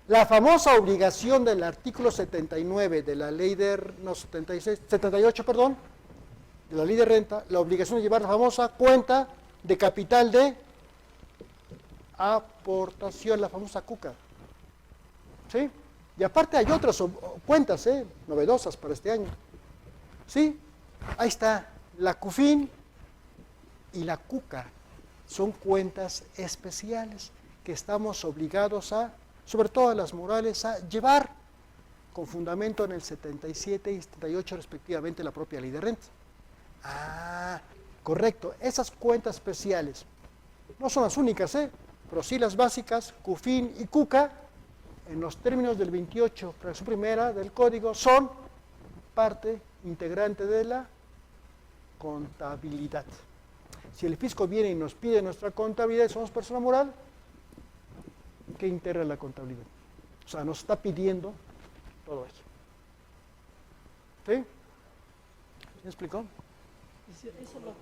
La famosa obligación del artículo 79 de la ley de, no, 76, 78, perdón, de la ley de renta, la obligación de llevar la famosa cuenta de capital de aportación, la famosa CUCA. ¿Sí? Y aparte hay otras cuentas novedosas para este año. ¿Sí? Ahí está, la CUFIN y la CUCA son cuentas especiales que estamos obligados a, sobre todo las morales, a llevar con fundamento en el 77 y 78 respectivamente la propia ley de renta. Ah, correcto, esas cuentas especiales no son las únicas, pero sí las básicas, CUFIN y CUCA, en los términos del 28, fracción primera del código, son parte integrante de la contabilidad. Si el fisco viene y nos pide nuestra contabilidad y somos persona moral, ¿qué integra la contabilidad? O sea, nos está pidiendo todo eso. ¿Sí? ¿Me explicó? Eso lo,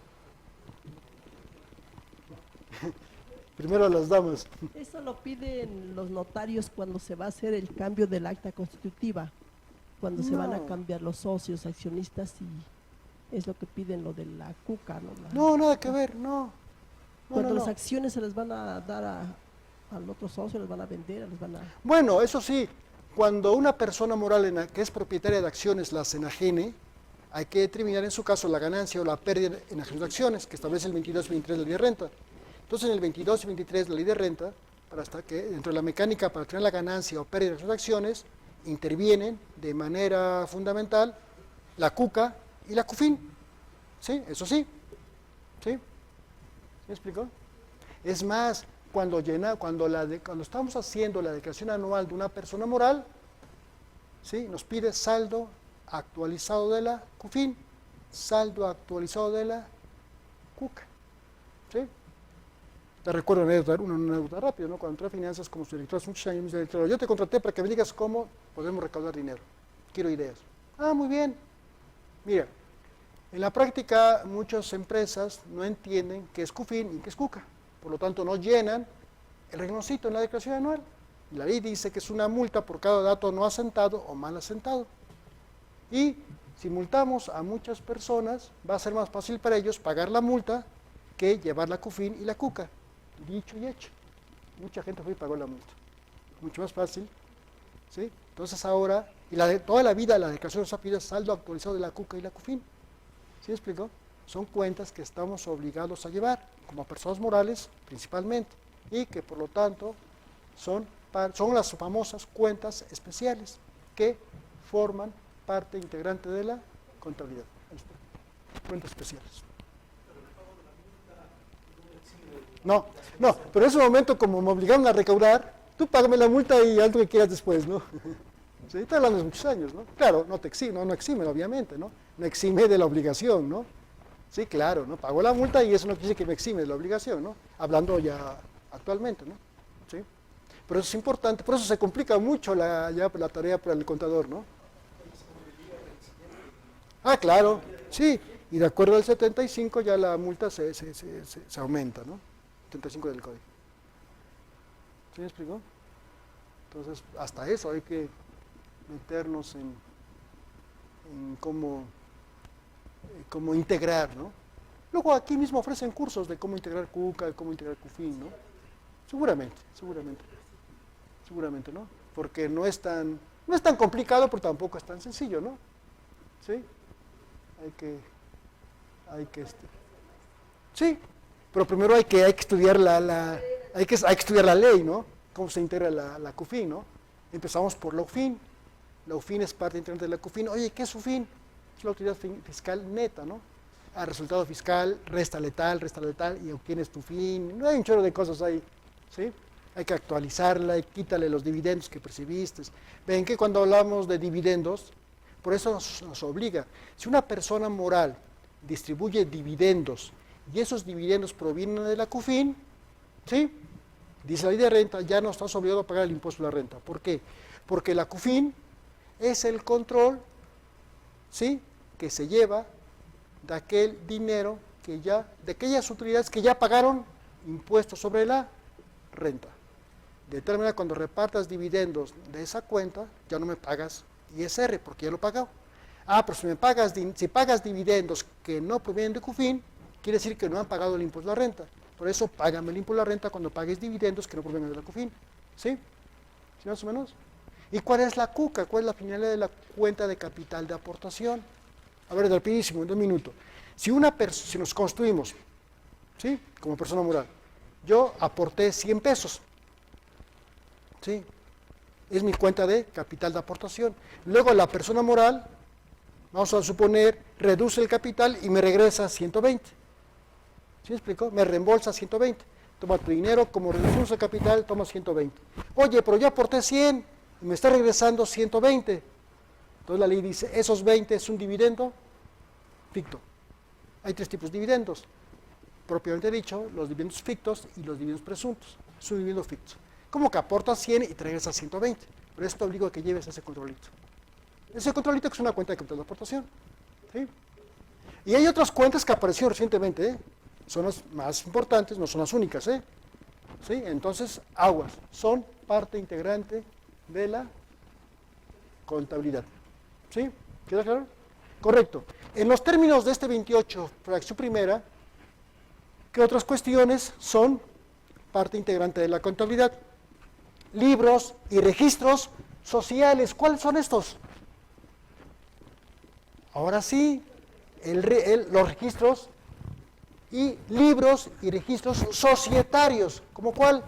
Primero las damas. eso lo piden los notarios cuando se va a hacer el cambio del acta constitutiva, cuando se van a cambiar los socios, accionistas, y es lo que piden lo de la CUCA, ¿no? No, nada que ver, no. Cuando las acciones se les van a dar al otro socio, les van a vender, les van a... Bueno, eso sí, cuando una persona moral que es propietaria de acciones las enajene, hay que determinar en su caso la ganancia o la pérdida en las acciones, que establece el 22 y 23 de la ley de renta. Entonces, en el 22 y 23 de la ley de renta, para hasta que dentro de la mecánica para tener la ganancia o pérdida de sus acciones, intervienen de manera fundamental la CUCA y la CUFIN. ¿Sí? Eso sí. ¿Sí? ¿Me explicó? Es más, cuando estamos haciendo la declaración anual de una persona moral, ¿sí? Nos pide saldo actualizado de la CUFIN, saldo actualizado de la CUCA. ¿Sí? Te recuerdo una anécdota rápida, ¿no? Cuando entré a finanzas como su director hace muchos años, me dice el director: yo te contraté para que me digas cómo podemos recaudar dinero. Quiero ideas. Ah, muy bien. Mira, en la práctica muchas empresas no entienden qué es CUFIN y qué es CUCA. Por lo tanto, no llenan el rengloncito en la declaración anual. La ley dice que es una multa por cada dato no asentado o mal asentado. Y si multamos a muchas personas, va a ser más fácil para ellos pagar la multa que llevar la CUFIN y la CUCA. Dicho y hecho. Mucha gente fue y pagó la multa. Mucho más fácil. ¿Sí? Entonces ahora, toda la vida la declaración se pide saldo actualizado de la CUCA y la CUFIN. ¿Sí me explico? Son cuentas que estamos obligados a llevar, como personas morales principalmente, y que por lo tanto son las famosas cuentas especiales que forman parte integrante de la contabilidad. Ahí está. Cuentas especiales. No, pero en ese momento, como me obligaron a recaudar, tú págame la multa y haz lo que quieras después, ¿no? Sí, está hablando de muchos años, ¿no? Claro, no exime, obviamente, ¿no? No exime de la obligación, ¿no? Sí, claro, ¿no? Pago la multa y eso no quiere decir que me exime de la obligación, ¿no? Hablando ya actualmente, ¿no? ¿Sí? Pero eso es importante, por eso se complica mucho la tarea para el contador, ¿no? Ah, claro, sí, y de acuerdo al 75 ya la multa se aumenta, ¿no? 75 del código. ¿Sí me explicó? Entonces, hasta eso hay que meternos en cómo integrar, ¿no? Luego aquí mismo ofrecen cursos de cómo integrar CUCA, de cómo integrar CUFIN, ¿no? Seguramente, ¿no? Porque no es tan complicado, pero tampoco es tan sencillo, ¿no? ¿Sí? Sí, pero primero hay que estudiar hay que estudiar la ley, ¿no? Cómo se integra la CUFIN, ¿no? Empezamos por la UFIN. La UFIN es parte integrante de la CUFIN. Oye, ¿qué es UFIN? Es la autoridad fiscal neta, ¿no? Resultado fiscal, réstale tal, y obtienes tu fin. No hay un chorro de cosas ahí, ¿sí? Hay que actualizarla y quítale los dividendos que percibiste. Ven que cuando hablamos de dividendos, por eso nos obliga. Si una persona moral distribuye dividendos y esos dividendos provienen de la CUFIN, ¿sí? Dice la ley de renta, ya no estás obligado a pagar el impuesto de la renta. ¿Por qué? Porque la CUFIN es el control, ¿sí?, que se lleva de aquel dinero de aquellas utilidades que ya pagaron impuestos sobre la renta. De tal manera, cuando repartas dividendos de esa cuenta, ya no me pagas ISR, porque ya lo he pagado. Pero si pagas dividendos que no provienen de CUFIN, quiere decir que no han pagado el impuesto a la renta. Por eso, págame el impuesto a la renta cuando pagues dividendos que no provienen de la CUFIN. ¿Sí? ¿Sí más o menos? ¿Y cuál es la CUCA? ¿Cuál es la finalidad de la cuenta de capital de aportación? A ver, rapidísimo, en 2 minutos. Si nos construimos, ¿sí? Como persona moral, yo aporté 100 pesos, ¿sí? Es mi cuenta de capital de aportación. Luego la persona moral, vamos a suponer, reduce el capital y me regresa 120. ¿Sí me explico? Me reembolsa 120. Toma tu dinero, como reducimos el capital, toma 120. Oye, pero yo aporté 100 y me está regresando 120. Entonces la ley dice, esos 20 es un dividendo ficto. Hay 3 tipos de dividendos. Propiamente dicho, los dividendos fictos y los dividendos presuntos. Es un dividendo ficto. Como que aportas 100 y te regresas 120. Pero esto obliga a que lleves ese controlito. Ese controlito que es una cuenta de capital de aportación. ¿Sí? Y hay otras cuentas que aparecieron recientemente, ¿eh? Son las más importantes, no son las únicas, ¿eh? ¿Sí? Entonces, aguas, son parte integrante de la contabilidad. ¿Sí? ¿Queda claro? Correcto. En los términos de este 28, fracción primera, ¿qué otras cuestiones son parte integrante de la contabilidad? Libros y registros sociales. ¿Cuáles son estos? Ahora sí, los registros y libros y registros societarios. ¿Cómo cuál?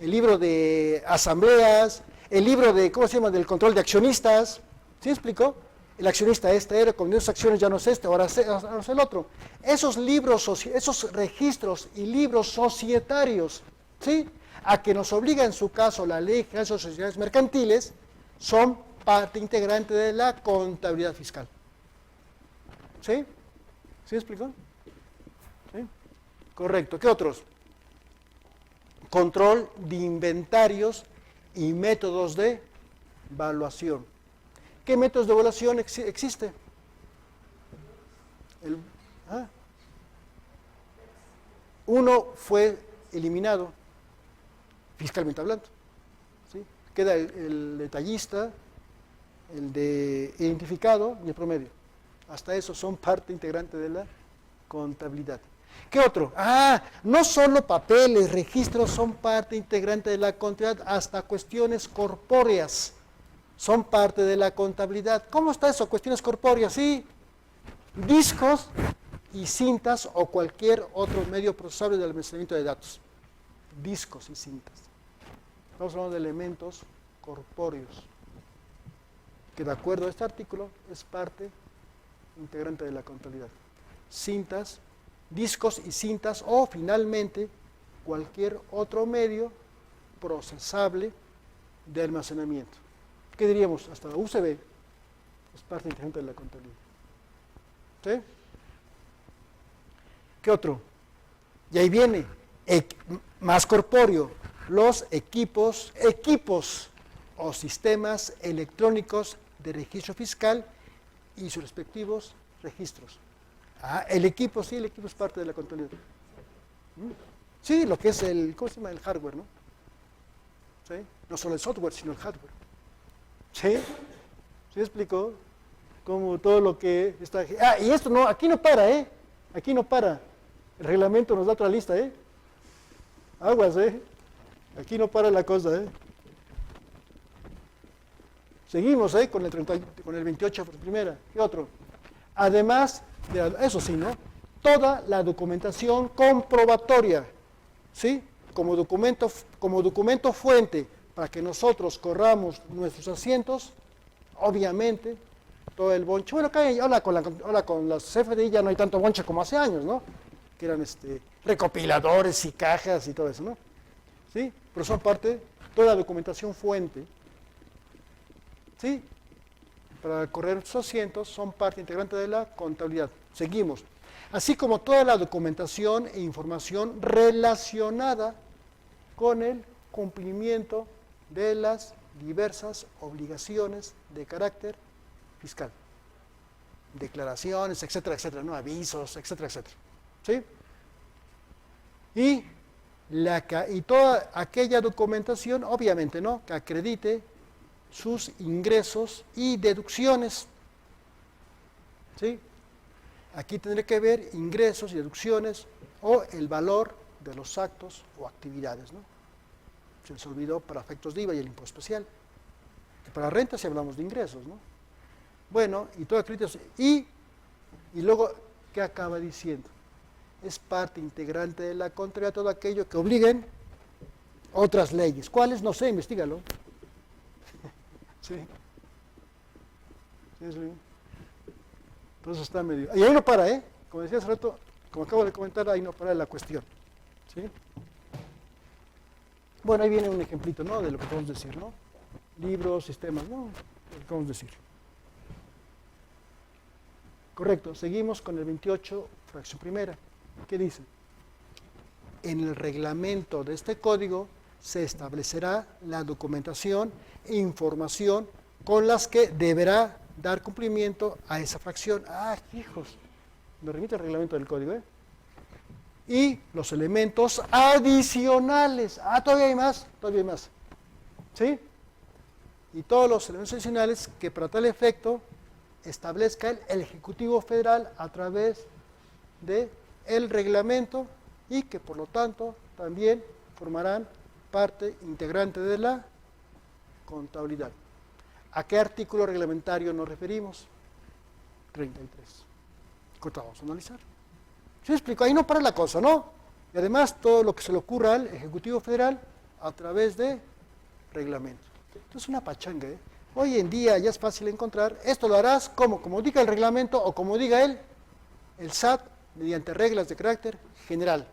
El libro de asambleas, el libro de, ¿cómo se llama?, del control de accionistas. ¿Sí explicó? El accionista era, con esas acciones ya no es ahora es el otro. Esos libros, esos registros y libros societarios, ¿sí?, a que nos obliga en su caso la Ley General de Sociedades Mercantiles, son parte integrante de la contabilidad fiscal. ¿Sí? ¿Sí explicó? ¿Sí? Correcto. ¿Qué otros? Control de inventarios y métodos de evaluación. ¿Qué métodos de evaluación existe? Uno fue eliminado, fiscalmente hablando. ¿Sí? Queda el detallista, el de identificado y el promedio. Hasta eso son parte integrante de la contabilidad. ¿Qué otro? No solo papeles, registros son parte integrante de la contabilidad, hasta cuestiones corpóreas son parte de la contabilidad. ¿Cómo está eso? Cuestiones corpóreas, sí. Discos y cintas o cualquier otro medio procesable de almacenamiento de datos. Discos y cintas. Estamos hablando de elementos corpóreos, que de acuerdo a este artículo es parte integrante de la contabilidad. Cintas, discos y cintas, o finalmente cualquier otro medio procesable de almacenamiento. ¿Qué diríamos? Hasta la USB es parte integrante de la contabilidad. ¿Sí? ¿Qué otro? Y ahí viene, más corpóreo, los equipos o sistemas electrónicos de registro fiscal y sus respectivos registros. El equipo es parte de la contabilidad. Sí, lo que es ¿cómo se llama? El hardware, ¿no? ¿Sí? No solo el software, sino el hardware. ¿Sí? ¿Sí explicó? Como todo lo que está... y esto no, aquí no para, ¿eh? Aquí no para. El reglamento nos da otra lista, ¿eh? Aguas, ¿eh? Aquí no para la cosa, ¿eh? Seguimos, con el 28 por primera. ¿Qué otro? Además, eso sí, ¿no? Toda la documentación comprobatoria, ¿sí? Como documento fuente para que nosotros corramos nuestros asientos, obviamente, todo el bonche. Bueno, ahora con las CFDI ya no hay tanto bonche como hace años, ¿no? Que eran recopiladores y cajas y todo eso, ¿no? ¿Sí? Pero son parte, toda la documentación fuente, ¿sí?, para correr nuestros asientos, son parte integrante de la contabilidad. Seguimos. Así como toda la documentación e información relacionada con el cumplimiento de las diversas obligaciones de carácter fiscal. Declaraciones, etcétera, etcétera, ¿no? Avisos, etcétera, etcétera. ¿Sí? Y y toda aquella documentación, obviamente, ¿no?, que acredite sus ingresos y deducciones. ¿Sí? Aquí tendré que ver ingresos y deducciones o el valor de los actos o actividades, ¿no? Se les olvidó para efectos de IVA y el impuesto especial. Que para renta si hablamos de ingresos, ¿no? Bueno, y todo y luego, ¿qué acaba diciendo? Es parte integrante de la contabilidad todo aquello que obliguen otras leyes. ¿Cuáles? No sé, investígalo. Sí. Sí. Entonces está medio... Y ahí no para, ¿eh? Como decía hace rato, como acabo de comentar, ahí no para la cuestión. ¿Sí? Bueno, ahí viene un ejemplito, ¿no?, de lo que podemos decir, ¿no? Libros, sistemas, ¿no? Lo que podemos decir. Correcto, seguimos con el 28, fracción primera. ¿Qué dice? En el reglamento de este código se establecerá la documentación e información con las que deberá dar cumplimiento a esa fracción. Ah, hijos, me remite el reglamento del código, ¿eh? Y los elementos adicionales. Ah, todavía hay más, ¿sí? Y todos los elementos adicionales que para tal efecto establezca el Ejecutivo Federal a través del reglamento y que por lo tanto también formarán parte integrante de la contabilidad. ¿A qué artículo reglamentario nos referimos? 33. ¿Cuánto vamos a analizar? ¿Sí me explico? Ahí no para la cosa, ¿no? Y además todo lo que se le ocurra al Ejecutivo Federal a través de reglamento. Esto es una pachanga, ¿eh? Hoy en día ya es fácil encontrar, esto lo harás como diga el reglamento o como diga el SAT, mediante reglas de carácter general.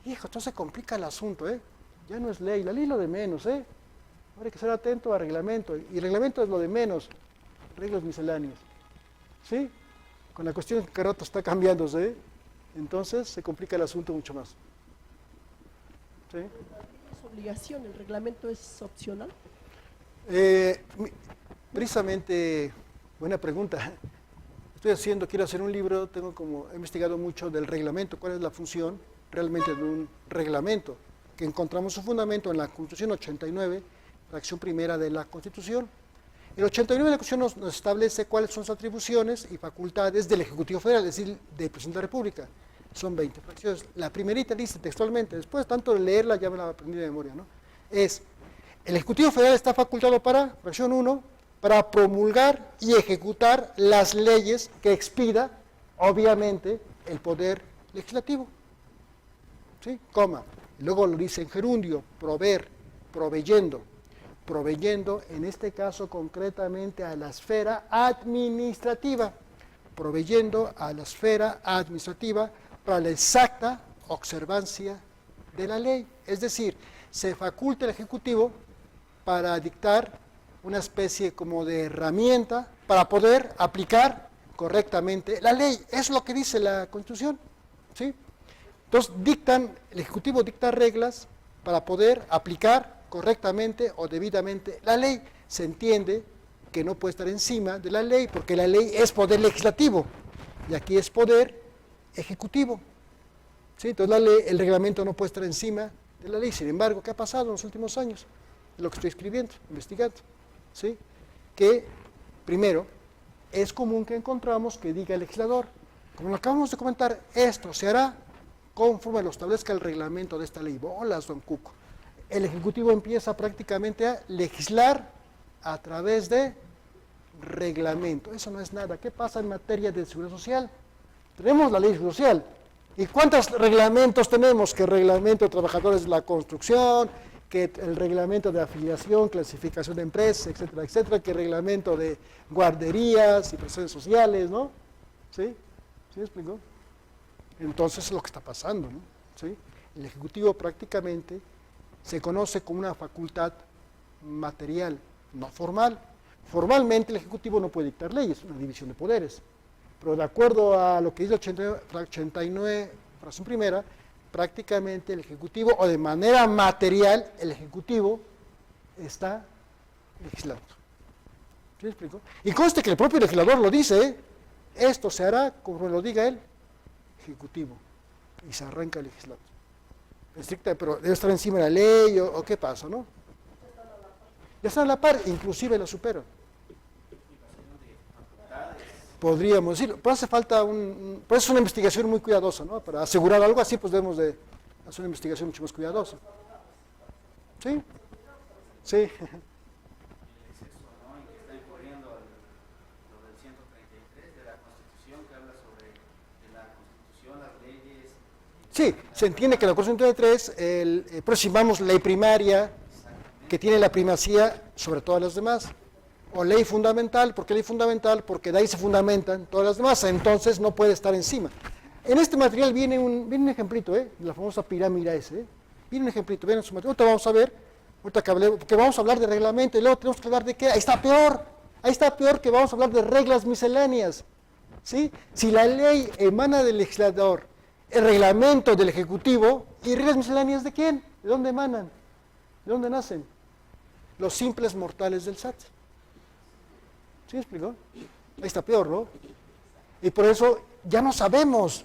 Hijo, entonces se complica el asunto, ¿eh? Ya no es ley, la ley es lo de menos, ¿eh? Ahora hay que ser atento al reglamento, y el reglamento es lo de menos, reglas misceláneas. ¿Sí? Con la cuestión que cada rato está cambiándose, ¿eh? Entonces se complica el asunto mucho más. ¿Sí? ¿Es obligación? ¿El reglamento es opcional? Precisamente, buena pregunta. Quiero hacer un libro, he investigado mucho del reglamento, cuál es la función realmente de un reglamento, que encontramos su fundamento en la Constitución 89, fracción primera de la Constitución. El 89 de la Constitución nos establece cuáles son las atribuciones y facultades del Ejecutivo Federal, es decir, del Presidente de la República. Son 20 fracciones. La primerita dice textualmente, después tanto de leerla ya me la aprendí de memoria, ¿no? El Ejecutivo Federal está facultado para, fracción 1, para promulgar y ejecutar las leyes que expida, obviamente, el Poder Legislativo. ¿Sí? Coma. Y luego lo dice en gerundio, proveer, proveyendo, en este caso concretamente a la esfera administrativa, proveyendo a la esfera administrativa para la exacta observancia de la ley. Es decir, se faculta el Ejecutivo para dictar una especie como de herramienta para poder aplicar correctamente la ley. Es lo que dice la Constitución, ¿sí? Entonces el Ejecutivo dicta reglas para poder aplicar correctamente o debidamente la ley. Se entiende que no puede estar encima de la ley porque la ley es poder legislativo y aquí es poder ejecutivo, ¿sí? Entonces el reglamento no puede estar encima de la ley. Sin embargo, ¿qué ha pasado en los últimos años? Lo que estoy escribiendo, investigando, ¿sí? Que, primero, es común que encontramos que diga el legislador, como lo acabamos de comentar, esto se hará conforme lo establezca el reglamento de esta ley. Bolas, don Cuco. El Ejecutivo empieza prácticamente a legislar a través de reglamento. Eso no es nada. ¿Qué pasa en materia de seguridad social? Tenemos la ley social. ¿Y cuántos reglamentos tenemos? Que el reglamento de trabajadores de la construcción, que el reglamento de afiliación, clasificación de empresas, etcétera, etcétera, que el reglamento de guarderías y prestaciones sociales, ¿no? ¿Sí? ¿Sí me explico? Entonces es lo que está pasando, ¿no? ¿Sí? El Ejecutivo prácticamente se conoce como una facultad material, no formal. Formalmente el Ejecutivo no puede dictar leyes, es una división de poderes. Pero de acuerdo a lo que dice el 89, fracción primera, prácticamente el Ejecutivo, o de manera material, el Ejecutivo está legislando. ¿Sí me explico? Y conste que el propio legislador lo dice, ¿eh? Esto se hará como lo diga el Ejecutivo. Y se arranca el legislador. estricta, pero debe estar encima de la ley o qué pasa, ¿no? Ya están a la par, inclusive la superan. Podríamos decirlo, pero hace falta por eso es una investigación muy cuidadosa, ¿no? Para asegurar algo así, pues debemos de hacer una investigación mucho más cuidadosa. ¿Sí? Sí. El exceso, ¿no? En que está incurriendo lo del 133 de la Constitución, que habla sobre la Constitución, las leyes. Sí, se entiende que la Constitución 133, aproximamos ley primaria, que tiene la primacía sobre todas las demás. O ley fundamental, ¿por qué ley fundamental? Porque de ahí se fundamentan todas las demás, entonces no puede estar encima. En este material viene un ejemplito, de la famosa pirámide ese, viene un ejemplito, viene en su material, ahorita vamos a ver, porque vamos a hablar de reglamento y luego tenemos que hablar de qué, ahí está peor que vamos a hablar de reglas misceláneas, ¿sí? Si la ley emana del legislador, el reglamento del ejecutivo, ¿y reglas misceláneas de quién? ¿De dónde emanan? ¿De dónde nacen? Los simples mortales del SAT. ¿Sí me explicó? Ahí está peor, ¿no? Y por eso ya no sabemos.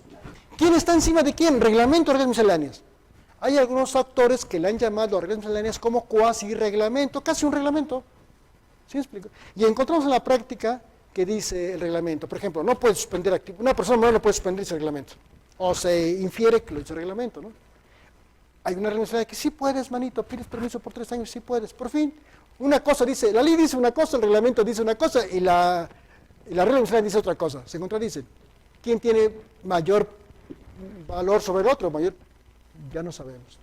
¿Quién está encima de quién? Reglamento o reglas misceláneas. Hay algunos autores que le han llamado a reglas misceláneas como cuasi reglamento, casi un reglamento. ¿Sí me explico? Y encontramos en la práctica que dice el reglamento. Por ejemplo, no puede suspender actividad. Una persona moral no puede suspender ese reglamento. O se infiere que lo dice el reglamento, ¿no? Hay una regla miscelánea que sí puedes, manito, pides permiso por 3 años, sí puedes. Por fin, una cosa dice, la ley dice una cosa, el reglamento dice una cosa y la regla miscelánea dice otra cosa. Se contradicen. ¿Quién tiene mayor valor sobre el otro? Ya no sabemos.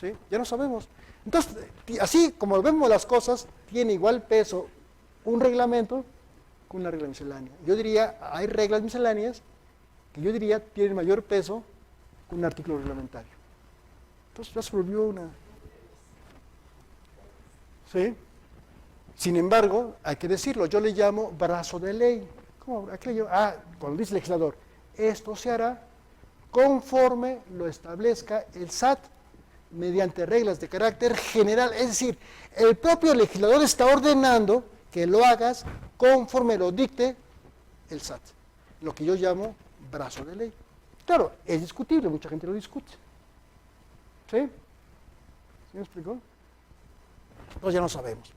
¿Sí? Ya no sabemos. Entonces, así como vemos las cosas, tiene igual peso un reglamento que una regla miscelánea. Yo diría, hay reglas misceláneas que yo diría tienen mayor peso que un artículo reglamentario. Entonces ya se volvió una... ¿Sí? Sin embargo, hay que decirlo, yo le llamo brazo de ley. ¿Cómo? ¿A qué le llamo? Cuando dice el legislador, esto se hará conforme lo establezca el SAT mediante reglas de carácter general. Es decir, el propio legislador está ordenando que lo hagas conforme lo dicte el SAT. Lo que yo llamo brazo de ley. Claro, es discutible, mucha gente lo discute. ¿Sí? ¿Sí me explicó? Entonces ya no sabemos.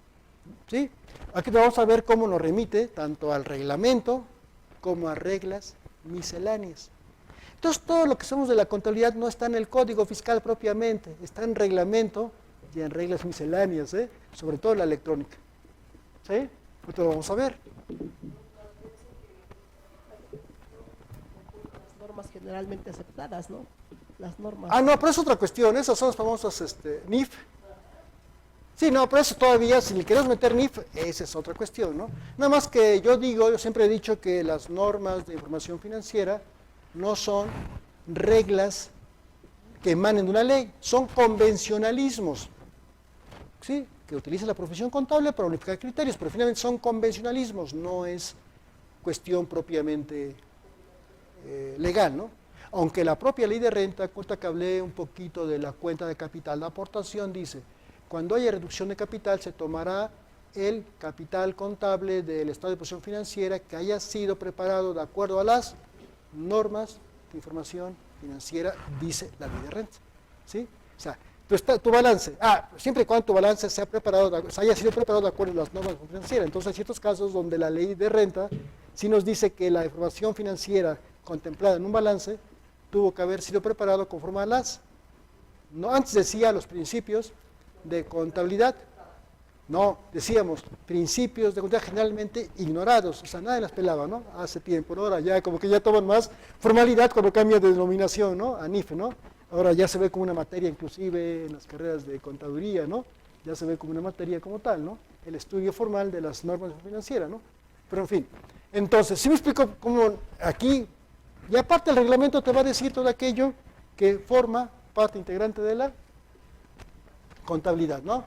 ¿Sí? Aquí vamos a ver cómo nos remite tanto al reglamento como a reglas misceláneas. Entonces todo lo que sabemos de la contabilidad no está en el código fiscal propiamente, está en reglamento y en reglas misceláneas, sobre todo la electrónica. ¿Sí? Esto lo vamos a ver. Las normas generalmente aceptadas, ¿no? Las normas. No, pero es otra cuestión, esas son las famosas NIF. Sí, no, pero eso todavía, si le queremos meter NIF, esa es otra cuestión, ¿no? Nada más que yo siempre he dicho que las normas de información financiera no son reglas que emanen de una ley, son convencionalismos, ¿sí? Que utiliza la profesión contable para unificar criterios, pero finalmente son convencionalismos, no es cuestión propiamente legal, ¿no? Aunque la propia ley de renta, cuenta que hablé un poquito de la cuenta de capital de aportación, dice, cuando haya reducción de capital se tomará el capital contable del estado de posición financiera que haya sido preparado de acuerdo a las normas de información financiera, dice la ley de renta. ¿Sí? O sea, tu balance, siempre y cuando tu balance haya sido preparado de acuerdo a las normas financieras. Entonces hay ciertos casos donde la ley de renta sí nos dice que la información financiera contemplada en un balance tuvo que haber sido preparado conforme a antes decía los principios de contabilidad, no, decíamos, principios de contabilidad generalmente ignorados, o sea, nadie las pelaba, ¿no? Hace tiempo, ¿no? Ahora ya como que ya toman más formalidad cuando cambia de denominación, ¿no? A NIF, ¿no? Ahora ya se ve como una materia inclusive en las carreras de contaduría, ¿no? Ya se ve como una materia como tal, ¿no? El estudio formal de las normas financieras, ¿no? Pero en fin, entonces, si me explico cómo aquí, y aparte el reglamento te va a decir todo aquello que forma parte integrante de la contabilidad, ¿no?